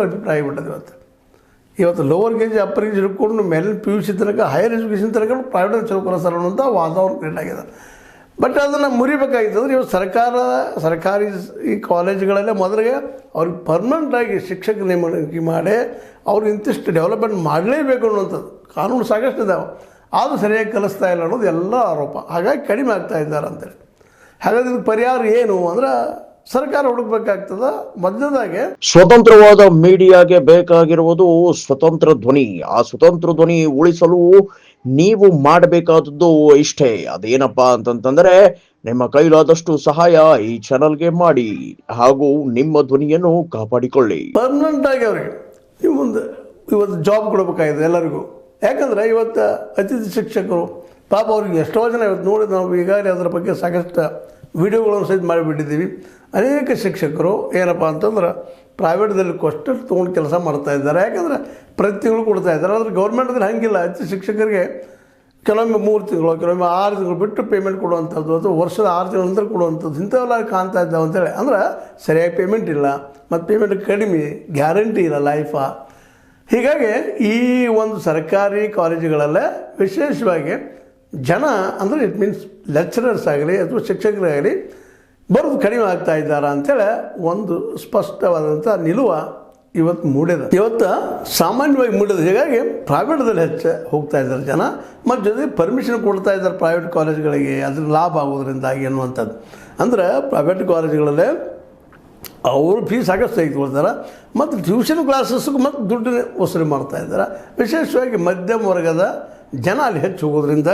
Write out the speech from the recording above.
ಅಭಿಪ್ರಾಯ ಬಿಟ್ಟದ್ದು ಇವತ್ತು lower K G upper K G ಹಿಡ್ಕೊಂಡು ಮೇಲಿನ PUC ತನಕ ಹೈಯರ್ ಎಜುಕೇಷನ್ ತನಕ ಪ್ರೈವೇಟ್ ಚಲೋ ಕಲಿಸ್ತಾರೆ ಅನ್ನೋಂಥ ವಾತಾವರಣ ಕ್ರಿಯೇಟ್ ಆಗಿದೆ. ಬಟ್ ಅದನ್ನು ಮುರಿಬೇಕಾಗಿತ್ತು ಅಂದರೆ ಇವತ್ತು ಸರ್ಕಾರಿ ಈ ಕಾಲೇಜುಗಳಲ್ಲೇ ಮೊದಲಿಗೆ ಅವ್ರಿಗೆ ಪರ್ಮನೆಂಟಾಗಿ ಶಿಕ್ಷಕ ನೇಮಕ ಮಾಡಿ ಅವ್ರಿಗೆ ಇಂತಿಷ್ಟು ಡೆವಲಪ್ಮೆಂಟ್ ಮಾಡಲೇಬೇಕು ಅನ್ನುವಂಥದ್ದು ಕಾನೂನು ಸಾಕಷ್ಟು ಇದ್ದಾವೆ, ಆದರೂ ಸರಿಯಾಗಿ ಕಲಿಸ್ತಾ ಇಲ್ಲ ಅನ್ನೋದು ಎಲ್ಲ ಆರೋಪ. ಹಾಗಾಗಿ ಕಡಿಮೆ ಆಗ್ತಾ ಇದ್ದಾರೆ ಅಂತೇಳಿ. ಹಾಗಾದ್ರೆ ಇದಕ್ಕೆ ಪರಿಹಾರ ಏನು ಅಂದ್ರೆ ಸರ್ಕಾರ ಹುಡುಕ್ಬೇಕಾಗ್ತದ. ಮೊದಲದಾಗೆ ಸ್ವತಂತ್ರವಾದ ಮೀಡಿಯಾಗೆ ಬೇಕಾಗಿರುವುದು ಸ್ವತಂತ್ರ ಧ್ವನಿ. ಆ ಸ್ವತಂತ್ರ ಧ್ವನಿ ಉಳಿಸಲು ನೀವು ಮಾಡಬೇಕಾದದ್ದು ಇಷ್ಟೇ. ಅದೇನಪ್ಪಾ ಅಂತಂತಂದ್ರೆ ನಿಮ್ಮ ಕೈಲಾದಷ್ಟು ಸಹಾಯ ಈ ಚಾನಲ್ಗೆ ಮಾಡಿ ಹಾಗೂ ನಿಮ್ಮ ಧ್ವನಿಯನ್ನು ಕಾಪಾಡಿಕೊಳ್ಳಿ. ಪರ್ಮನೆಂಟ್ ಆಗಿ ಅವ್ರಿಗೆ ಇವತ್ತು ಜಾಬ್ ಕೊಡಬೇಕಾಗಿದೆ ಎಲ್ಲರಿಗೂ. ಯಾಕಂದ್ರೆ ಇವತ್ತು ಅತಿಥಿ ಶಿಕ್ಷಕರು ಪಾಪ ಅವ್ರಿಗೆ ಎಷ್ಟೋ ಜನ ಇವತ್ತು ನೋಡಿ ನಾವು ಈಗಾಗಲೇ ಅದರ ಬಗ್ಗೆ ಸಾಕಷ್ಟು ವಿಡಿಯೋಗಳನ್ನು ಸಹಿತ ಮಾಡಿಬಿಟ್ಟಿದ್ದೀವಿ. ಅನೇಕ ಶಿಕ್ಷಕರು ಏನಪ್ಪ ಅಂತಂದ್ರೆ ಪ್ರೈವೇಟ್ದಲ್ಲಿ ಕೊಷ್ಟು ತೊಗೊಂಡು ಕೆಲಸ ಮಾಡ್ತಾ ಇದ್ದಾರೆ. ಯಾಕಂದರೆ ಪ್ರತಿ ತಿಂಗಳು ಕೊಡ್ತಾ ಇದ್ದಾರೆ. ಆದರೆ ಗೌರ್ಮೆಂಟ್ದಲ್ಲಿ ಹಂಗಿಲ್ಲ. ಅತಿ ಶಿಕ್ಷಕರಿಗೆ ಕೆಲವೊಮ್ಮೆ 3 ತಿಂಗಳು, ಕೆಲವೊಮ್ಮೆ 6 ತಿಂಗಳು ಬಿಟ್ಟು ಪೇಮೆಂಟ್ ಕೊಡುವಂಥದ್ದು ಅಥವಾ ವರ್ಷದ 6 ತಿಂಗಳ ನಂತರ ಕೊಡುವಂಥದ್ದು ಇಂಥವೆಲ್ಲ ಕಾಣ್ತಾ ಇದ್ದಾವೆ ಅಂತೇಳಿ. ಅಂದ್ರೆ ಸರಿಯಾಗಿ ಪೇಮೆಂಟ್ ಇಲ್ಲ, ಮತ್ತು ಪೇಮೆಂಟ್ ಕಡಿಮೆ, ಗ್ಯಾರಂಟಿ ಇಲ್ಲ ಲೈಫ. ಹೀಗಾಗಿ ಈ ಒಂದು ಸರ್ಕಾರಿ ಕಾಲೇಜುಗಳಲ್ಲೇ ವಿಶೇಷವಾಗಿ ಜನ ಅಂದರೆ ಇಟ್ ಮೀನ್ಸ್ ಲೆಕ್ಚರರ್ಸ್ ಆಗಲಿ ಅಥವಾ ಶಿಕ್ಷಕರಾಗಲಿ ಬರೋದು ಕಡಿಮೆ ಆಗ್ತಾ ಇದ್ದಾರೆ ಅಂಥೇಳಿ ಒಂದು ಸ್ಪಷ್ಟವಾದಂಥ ನಿಲುವ ಇವತ್ತು ಮೂಡಿದೆ. ಇವತ್ತು ಸಾಮಾನ್ಯವಾಗಿ ಮೂಡಿದೆ. ಹೀಗಾಗಿ ಪ್ರೈವೇಟ್ದಲ್ಲಿ ಹೆಚ್ಚು ಹೋಗ್ತಾ ಇದ್ದಾರೆ ಜನ, ಮತ್ತು ಜೊತೆಗೆ ಪರ್ಮಿಷನ್ ಕೊಡ್ತಾ ಇದ್ದಾರೆ ಪ್ರೈವೇಟ್ ಕಾಲೇಜುಗಳಿಗೆ, ಅದ್ರ ಲಾಭ ಆಗೋದ್ರಿಂದಾಗಿ ಅನ್ನುವಂಥದ್ದು. ಅಂದರೆ ಪ್ರೈವೇಟ್ ಕಾಲೇಜುಗಳಲ್ಲೇ ಅವರು ಫೀಸ್ ಸಾಕಷ್ಟು ತೆಗೆದುಕೊಳ್ತಾರೆ, ಮತ್ತು ಟ್ಯೂಷನ್ ಕ್ಲಾಸಸ್ಗೂ ಮತ್ತು ದುಡ್ಡು ವಸೂಲಿ ಮಾಡ್ತಾ ಇದ್ದಾರೆ. ವಿಶೇಷವಾಗಿ ಮಧ್ಯಮ ವರ್ಗದ ಜನ ಅಲ್ಲಿ ಹೆಚ್ಚು ಹೋಗೋದ್ರಿಂದ